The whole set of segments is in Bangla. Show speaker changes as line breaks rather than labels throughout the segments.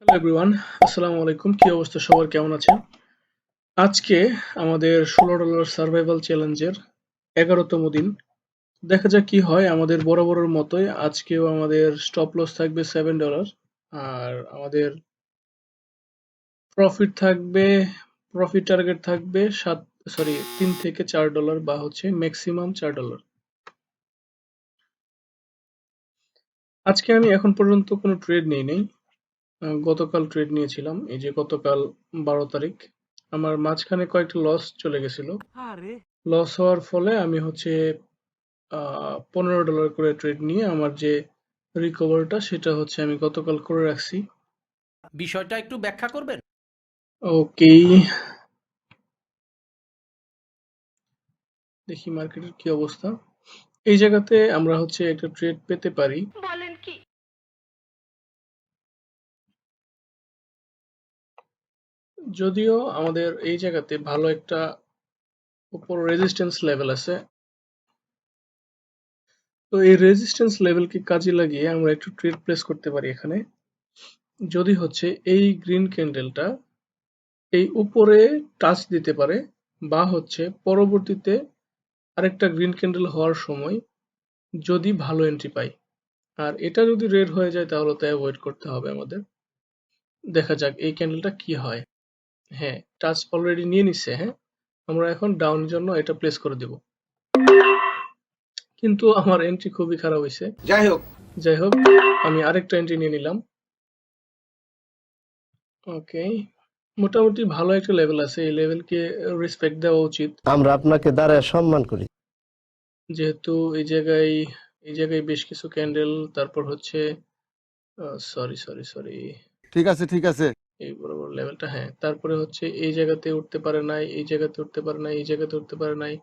হ্যালো এভরিওয়ান, আসসালামু আলাইকুম। কি অবস্থা সবার, কেমন আছেন? আজকে আমাদের $16 সার্ভাইভাল চ্যালেঞ্জের 11তম দিন। দেখা যাক কি হয়। আমাদের বরাবরের মতোই আজকেও আমাদের স্টপ লস থাকবে $7 আর আমাদের প্রফিট থাকবে, প্রফিট টার্গেট থাকবে 3 থেকে $4 বা হচ্ছে ম্যাক্সিমাম $4। আজকে আমি এখন পর্যন্ত কোনো ট্রেড নেই নাই। গতকাল ট্রেড নিয়েছিলাম, এই যে গতকাল 12 তারিখ। আমার মাঝখানে কয়েকটা লস চলে গেছিল। লস হওয়ার ফলে আমি হচ্ছে $15 করে ট্রেড নিয়ে আমার যে রিকভারটা সেটা হচ্ছে আমি গতকাল করে রাখছি।
বিষয়টা একটু ব্যাখ্যা করবেন?
ওকে, দেখি মার্কেটের কি অবস্থা। এই জায়গাতে আমরা হচ্ছে একটা ট্রেড পেতে পারি।
বলেন কি?
যদিও আমাদের এই জায়গাতে ভালো একটা উপর রেজিস্ট্যান্স লেভেল আছে, তো এই রেজিস্ট্যান্স লেভেলকে কাজে লাগিয়ে আমরা একটু ট্রেড প্লেস করতে পারি এখানে। যদি হচ্ছে এই গ্রিন ক্যান্ডেলটা এই উপরে টাচ দিতে পারে, বা হচ্ছে পরবর্তীতে আরেকটা গ্রিন ক্যান্ডেল হওয়ার সময় যদি ভালো এন্ট্রি পাই, আর এটা যদি রেড হয়ে যায় তাহলে তো অ্যাভয়েড করতে হবে আমাদের। দেখা যাক এই ক্যান্ডেলটা কি হয়। হ্যাঁ, টাচ অলরেডি নিয়ে নিচ্ছে। হ্যাঁ, আমরা এখন ডাউনের জন্য এটা প্লেস করে দেব, কিন্তু আমার এন্ট্রি খুবই খারাপ হয়েছে। যাই হোক, আমি আরেকটা এন্ট্রি নিয়ে নিলাম। ওকে, মোটামুটি ভালো একটা লেভেল আছে, এই লেভেলকে রেসপেক্ট দেওয়া উচিত।
আমরা আপনাকে দাঁড়ায় সম্মান করি।
যেহেতু এই জায়গায় বেশ কিছু ক্যান্ডেল, তারপর হচ্ছে সরি সরি সরি
ঠিক আছে ঠিক আছে।
এই বরাবর লেভেলটা, হ্যাঁ, তারপরে হচ্ছে এই জায়গাতে উঠতে পারে নাই, এই জায়গাতে উঠতে পারে নাই, এই জায়গাতে উঠতে পারে নাই,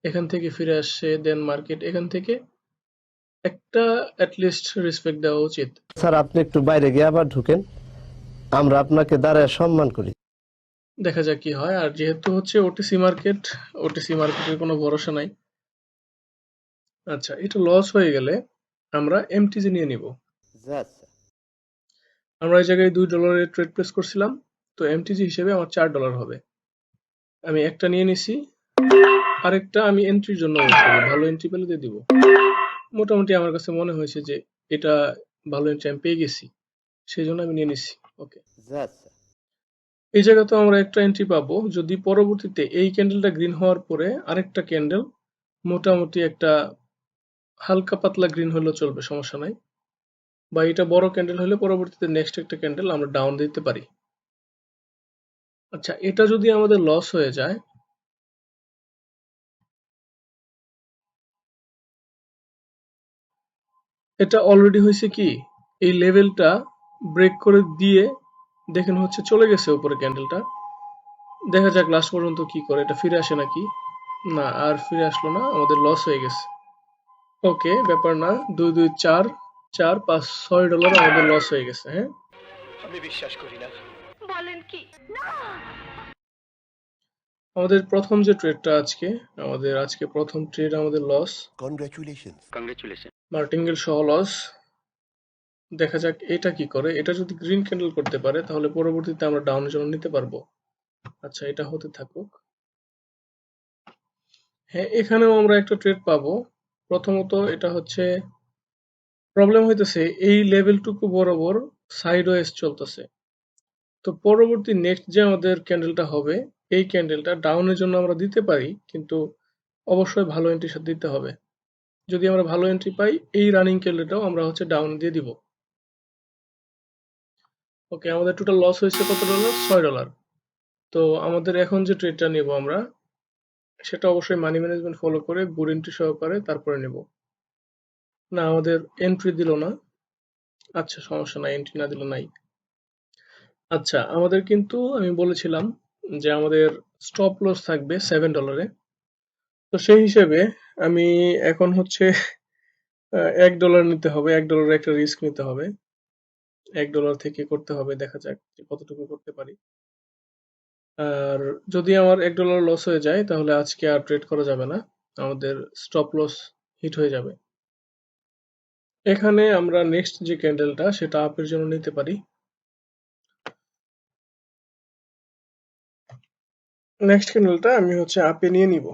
এখান থেকে ফিরে আসছে, দেন মার্কেট এখান থেকে একটা অ্যাটলিস্ট রেসপেক্ট দেওয়া উচিত।
স্যার আপনি একটু বাইরে গিয়ে আবার ঢুকেন, আমরা আপনাকে দাঁড়ায় সম্মান করি।
দেখা যাক কি হয়। আর যেহেতু হচ্ছে ওটিসি মার্কেটের কোনো ভরসা নাই। আচ্ছা, এটা লস হয়ে গেলে আমরা এমটিজি নিয়ে নিব। আমরা এই জায়গায় $2 ট্রেড প্লেস করছিলাম, তো এমটিজি হিসেবে আমার $4 হবে। আমি একটা নিয়ে নিছি, আরেকটা আমি এন্ট্রির জন্য ওয়েট করবো, ভালো এন্ট্রি পেলে দিয়ে দিব। মোটামুটি আমার কাছে মনে হয়েছে যে এটা ভালো এন্ট্রি আমি পেয়ে গেছি, সেই জন্য আমি নিয়ে নিছি। ওকে, এই জায়গাতেও আমরা একটা এন্ট্রি পাবো যদি পরবর্তীতে এই ক্যান্ডেলটা গ্রিন হওয়ার পরে আরেকটা ক্যান্ডেল মোটামুটি একটা হালকা পাতলা গ্রিন হলেও চলবে, সমস্যা নাই। বা এটা বড় ক্যান্ডেল হলে পরবর্তীতে নেক্সট একটা ক্যান্ডেল আমরা ডাউন দিতে পারি। আচ্ছা, এটা যদি আমাদের লস হয়ে যায়, এটা অলরেডি হয়েছে কি, এই লেভেলটা ব্রেক করে দিয়ে দেখেন হচ্ছে চলে গেছে উপরে ক্যান্ডেলটা। দেখা যাক লাস্ট পর্যন্ত কি করে, এটা ফিরে আসে নাকি। না, আর ফিরে আসলো না, আমাদের লস হয়ে গেছে। ওকে, ব্যাপার না, 2 2 4 4 5 $6 আমাদের লস হয়ে গেছে। হ্যাঁ,
বলেন কি? না!
আমাদের প্রথম যে ট্রেডটা আজকে প্রথম ট্রেড আমাদের লস, মার্টিঙ্গেল সহ লস। দেখা যাক এটা কি করে। এটা যদি গ্রিন ক্যান্ডেল করতে পারে তাহলে পরবর্তীতে আমরা ডাউনের জন্য নিতে পারবো। আচ্ছা, এটা হতে থাকুক। হ্যাঁ, এখানেও আমরা একটা ট্রেড পাবো। প্রথমত এটা হচ্ছে প্রবলেম হইতেছে, এই লেভেলটুকু বরাবর সাইডওয়েজ চলতেছে। তো পরবর্তী নেক্সট যে আমাদের ক্যান্ডেলটা হবে, এই ক্যান্ডেলটা ডাউনের জন্য আমরা দিতে পারি, কিন্তু অবশ্যই ভালো এন্ট্রির সাথে দিতে হবে। যদি আমরা ভালো এন্ট্রি পাই, এই রানিং ক্যান্ডেলটাও আমরা হচ্ছে ডাউন দিয়ে দিব। ওকে, আমাদের টোটাল লস হয়েছে কত ডলার? $6। তো আমাদের এখন যে ট্রেডটা নেব আমরা, সেটা অবশ্যই মানি ম্যানেজমেন্ট ফলো করে গুড এন্ট্রি সহকারে তারপরে নেব। না, আমাদের এন্ট্রি দিল না। আচ্ছা, সমস্যা নাই, এন্ট্রি না দিলে নাই। আচ্ছা, আমাদের কিন্তু আমি বলেছিলাম যে আমাদের স্টপ লস থাকবে $7। তো সেই হিসেবে আমি এখন হচ্ছে $1 নিতে হবে, $1 একটা রিস্ক নিতে হবে। $1 থেকে করতে হবে, দেখা যাক যে কতটুকু করতে পারি। আর যদি আমার $1 লস হয়ে যায় তাহলে আজকে আর ট্রেড করা যাবে না, আমাদের স্টপ লস হিট হয়ে যাবে। এখানে আমরা নেক্সট যে ক্যান্ডেলটা সেটা আপের জন্য নিতে পারি। নেক্সট ক্যান্ডেলটা আমি হচ্ছে আপে নিয়ে নিব।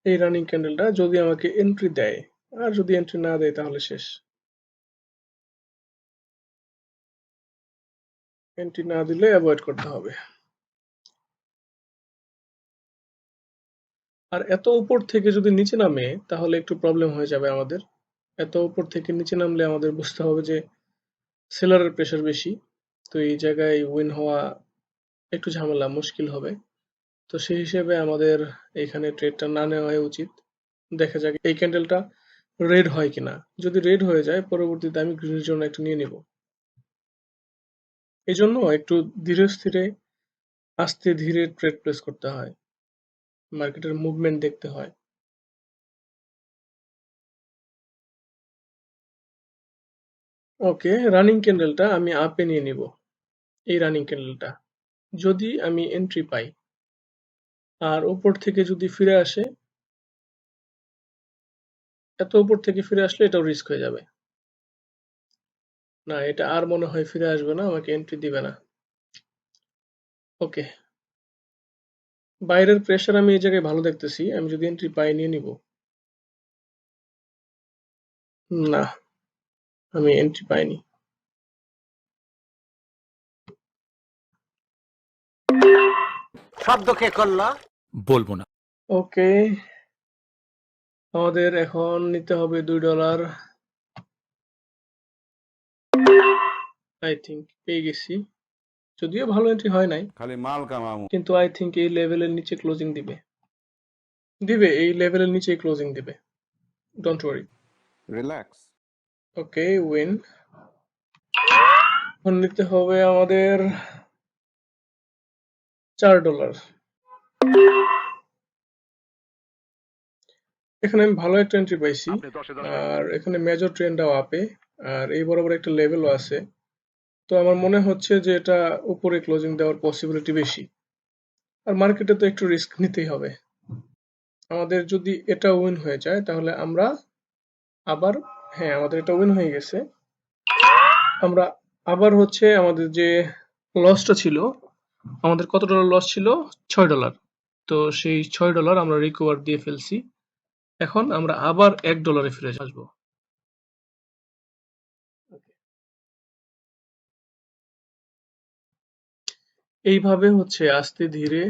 এই রানিং ক্যান্ডেলটা যদি আমাকে এন্ট্রি দেয়, আর যদি এন্ট্রি না দেয় তাহলে শেষ। এন্ট্রি না দিলে অ্যাভয়েড করতে হবে। আর এত উপর থেকে যদি নিচে নামে তাহলে একটু প্রবলেম হয়ে যাবে আমাদের। এত উপর থেকে নিচে নামলে আমাদের বুঝতে হবে যে সেলারের প্রেশার বেশি। তো এই জায়গায় উইন হওয়া একটু ঝামেলা, মুশকিল হবে। তো সেই হিসেবে আমাদের এখানে ট্রেডটা না নেওয়াই উচিত। দেখা যাক এই ক্যান্ডেলটা রেড হয় কিনা। যদি রেড হয়ে যায় পরবর্তীতে আমি গ্রিনের জন্য একটা নিয়ে নিব। এই জন্য একটু ধীরে স্থিরে আস্তে ধীরে ট্রেড প্লেস করতে হয়, মার্কেটের মুভমেন্ট দেখতে হয়। ওকে, রানিং ক্যান্ডেলটা আমি আপে নিয়ে নিব। এই রানিং ক্যান্ডেলটা যদি আমি এন্ট্রি পাই আর উপর থেকে যদি ফিরে আসে, এত উপর থেকে ফিরে আসলে এটাও রিস্ক হয়ে যাবে। না, এটা আর মনে হয় ফিরে আসবে না, আমাকে এন্ট্রি দিবে না। ওকে, বাইরের প্রেসার আমি এই জায়গায় ভালো দেখতেছি, আমি যদি এন্ট্রি পাই নিয়ে নিব। না, আমি এন্ট্রি পাইনি।
শব্দ কে করলো? বলবো না।
ওকে, আমাদের এখন নিতে হবে $2। আই থিঙ্ক পেয়ে গেছি, যদিও ভালো এন্ট্রি হয় নাই,
খালি মাল কামামু।
কিন্তু আই থিঙ্ক এই লেভেলের নিচে ক্লোজিং দিবে। দিবে, এই লেভেলের নিচে ক্লোজিং দিবে, don't worry.
Relax.
Okay, win. এখন নিতে হবে আমাদের $4। এখানে আমি ভালো একটা এন্ট্রি পাইছি, আর এখানে মেজর ট্রেন্ডটাও আপে, আর এই বরাবর একটা লেভেলও আছে। তো আমার মনে হচ্ছে যে এটা উপরে ক্লোজিং দেওয়ার পসিবিলিটি বেশি। আর মার্কেটে তো একটু রিস্ক নিতেই হবে। আমাদের যদি এটা উইন হয়ে যায় তাহলে আমরা আবার, হ্যাঁ আমাদের এটা উইন হয়ে গেছে, আমরা আবার হচ্ছে আমাদের যে লসটা ছিল, আমাদের কত ডলার লস ছিল? $6। তো সেই $6 আমরা রিকভার দিয়ে ফেলছি। এখন আমরা আবার $1 ফিরে আসবো। এইভাবে হচ্ছে আস্তে ধীরে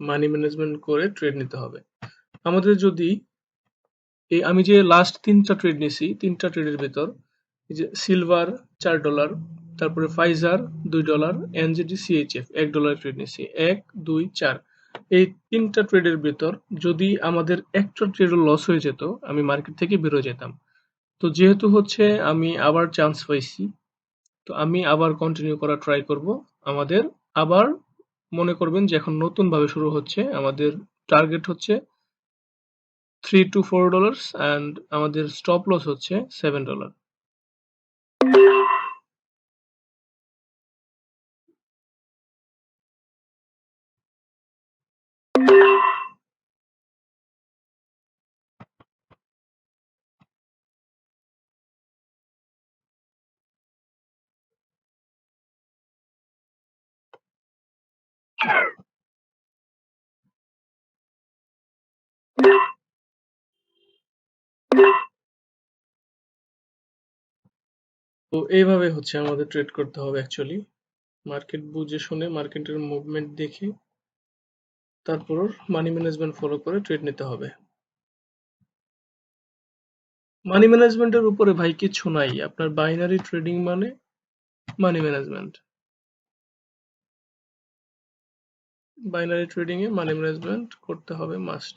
মানি ম্যানেজমেন্ট করে ট্রেড নিতে হবে। আমাদের যদি আমি যে লাস্ট 3টা ট্রেড নিছি, 3টা ট্রেডের ভিতর এই যে সিলভার $4, তারপরে ফাইজার $2, এনজেডি সিএইচএফ $1 ট্রেড নিছি, 1 2 4। এই 3টা ট্রেডের ভিতর যদি আমাদের একটা ট্রেডও লস হয়ে যেত, আমি মার্কেট থেকে বের হয়ে যেতাম। তো যেহেতু হচ্ছে আমি আবার চান্স পাইছি, তো আমি আবার কন্টিনিউ করা ট্রাই করব। আমাদের আবার মনে করবেন যে এখন নতুন ভাবে শুরু হচ্ছে, আমাদের টার্গেট হচ্ছে $3 to $4 and আমাদের স্টপ লস হচ্ছে $7। তো এইভাবে হচ্ছে আমাদের ট্রেড করতে হবে অ্যাকচুয়ালি, মার্কেট বুঝে শুনে, মার্কেটের মুভমেন্ট দেখে, তারপর মানি ম্যানেজমেন্ট ফলো করে ট্রেড নিতে হবে। মানি ম্যানেজমেন্টের উপরে ভাই কিচ্ছু নাই, আপনার বাইনারি ট্রেডিং মানে মানি ম্যানেজমেন্ট। বাইনারি ট্রেডিং এ মানি ম্যানেজমেন্ট করতে হবে মাস্ট।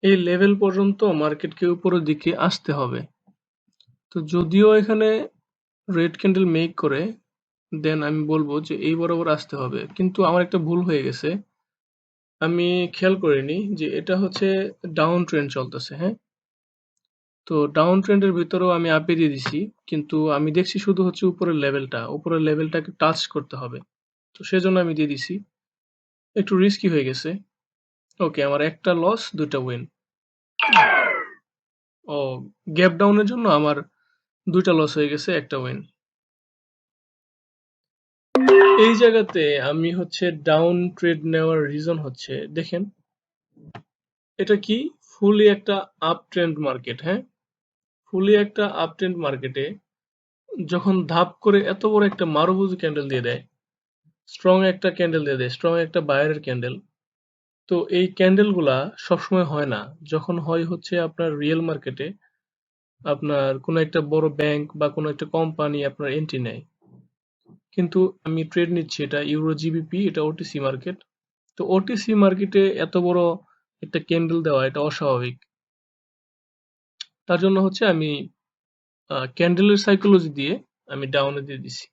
এই লেভেল পর্যন্ত মার্কেটকে উপরের দিকে আসতে হবে। তো যদিও এখানে রেড ক্যান্ডেল মেক করে দেন আমি বলবো যে এই বরাবর আসতে হবে, কিন্তু আমার একটা ভুল হয়ে গেছে। আমি খেয়াল করিনি যে এটা হচ্ছে ডাউন ট্রেন্ড চলতেছে, হ্যাঁ। তো ডাউন ট্রেন্ডের ভিতরেও আমি আপে দিয়ে দিছি, কিন্তু আমি দেখছি শুধু হচ্ছে উপরের লেভেলটাকে টাচ করতে হবে। তো সেজন্য আমি দিয়ে দিছি। একটু রিস্কি হয়ে গেছে। ওকে, আমার একটা লস, দুইটা উইন। ও, গ্যাপ ডাউনের জন্য আমার দুইটা লস হয়ে গেছে, একটা উইন। এই জায়গাতে আমি হচ্ছে ডাউন ট্রেড নেওয়ার রিজন হচ্ছে, দেখেন এটা কি, ফুলি একটা আপ ট্রেন্ড মার্কেট, হ্যাঁ। ফুলি একটা আপ ট্রেন্ড মার্কেটে যখন ধাপ করে এত বড় একটা মারুবুজু ক্যান্ডেল দিয়ে দেয়, স্ট্রং একটা বায়ারের ক্যান্ডেল। তো এই ক্যান্ডেল গুলা সবসময় হয় না। যখন হয় হচ্ছে আপনার রিয়েল মার্কেটে, আপনার কোনো একটা বড় ব্যাংক বা কোনো একটা কোম্পানি আপনার এন্ট্রি নেয়। কিন্তু আমি ট্রেড নিচ্ছি, এটা ইউরো জিবিপি, এটা ওটিসি মার্কেট। তো ওটিসি মার্কেটে এত বড় একটা ক্যান্ডেল দেওয়া এটা অস্বাভাবিক। তার জন্য হচ্ছে আমি ক্যান্ডেলের সাইকোলজি দিয়ে আমি ডাউনে দিয়ে দিছি।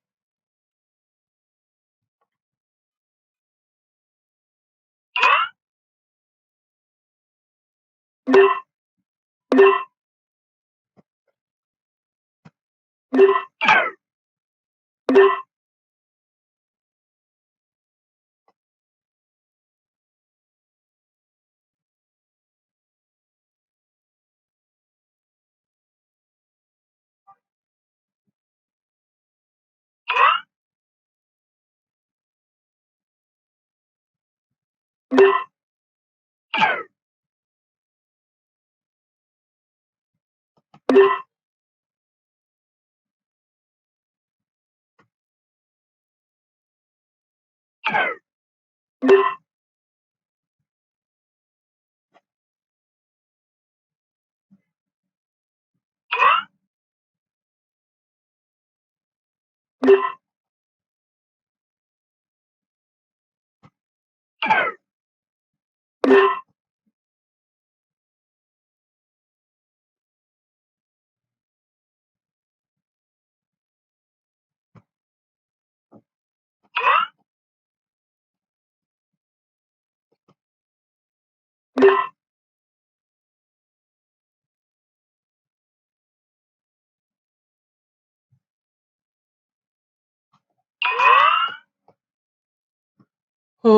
ও,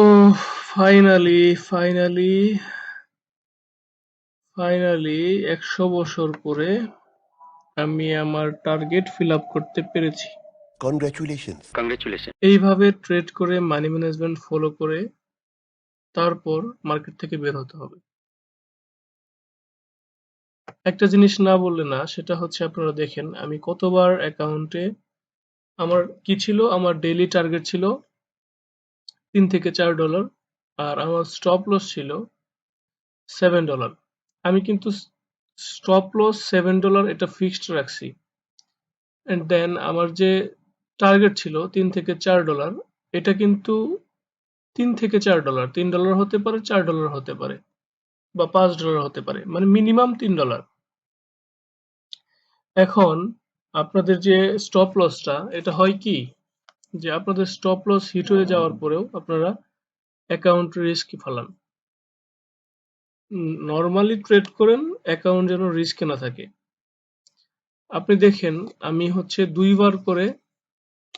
ফাইনালি ফাইনালি ফাইনালি 100 বছর পরে আমি আমার টার্গেট ফিল আপ করতে পেরেছি।
Congratulations.
এইভাবে ট্রেড করে, মানি ম্যানেজমেন্ট ফলো করে তারপর মার্কেট থেকে বের হতে হবে। একটা জিনিস না বললে না, সেটা হচ্ছে আপনারা দেখেন আমি কতবার অ্যাকাউন্টে, আমার কি ছিল, আমার ডেইলি টার্গেট ছিল $3 থেকে $4, আর আমার স্টপ লস ছিল $7। আমি কিন্তু স্টপ লস $7 এটা ফিক্সড রাখছি, এন্ড দেন আমার যে টার্গেট ছিল $3 থেকে $4, এটা কিন্তু $3 থেকে $4, $3 হতে পারে, $4 হতে পারে, বা $5 হতে পারে, মানে মিনিমাম $3। এখন আপনাদের যে স্টপ লসটা, এটা হয় কি যে আপনাদের স্টপ লস হিট হয়ে যাওয়ার পরেও আপনারা অ্যাকাউন্ট রিস্ক ফেলান। নর্মালি ট্রেড করেন, অ্যাকাউন্ট যেন রিস্কে না থাকে। আপনি দেখেন আমি হচ্ছে দুইবার করে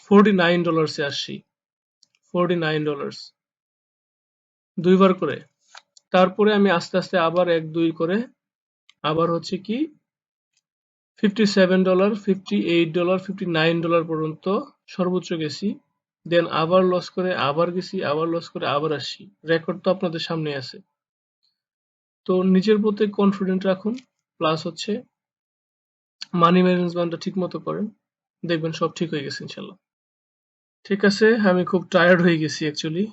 $49 আসছি, $49 দুইবার করে। তারপরে আমি আস্তে আস্তে আবার 1-2 করে আবার হচ্ছে কি $57, $58, $59 পর্যন্ত সর্বোচ্চ গেছি। দেন আবার লস করে আবার গেছি, আবার লস করে আবার আসছি। রেকর্ড তো আপনাদের সামনে আছে। তো নিজের প্রতি কনফিডেন্ট রাখুন, প্লাস হচ্ছে মানি ম্যানেজমেন্টটা ঠিক মতো করেন, দেখবেন সব ঠিক হয়ে গেছে ইনশাল্লাহ। ঠিক আছে, আমি খুব টায়ার্ড হয়ে গেছি অ্যাকচুয়ালি।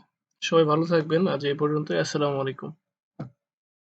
সবাই ভালো থাকবেন, আজ এই পর্যন্ত। আসসালামু আলাইকুম।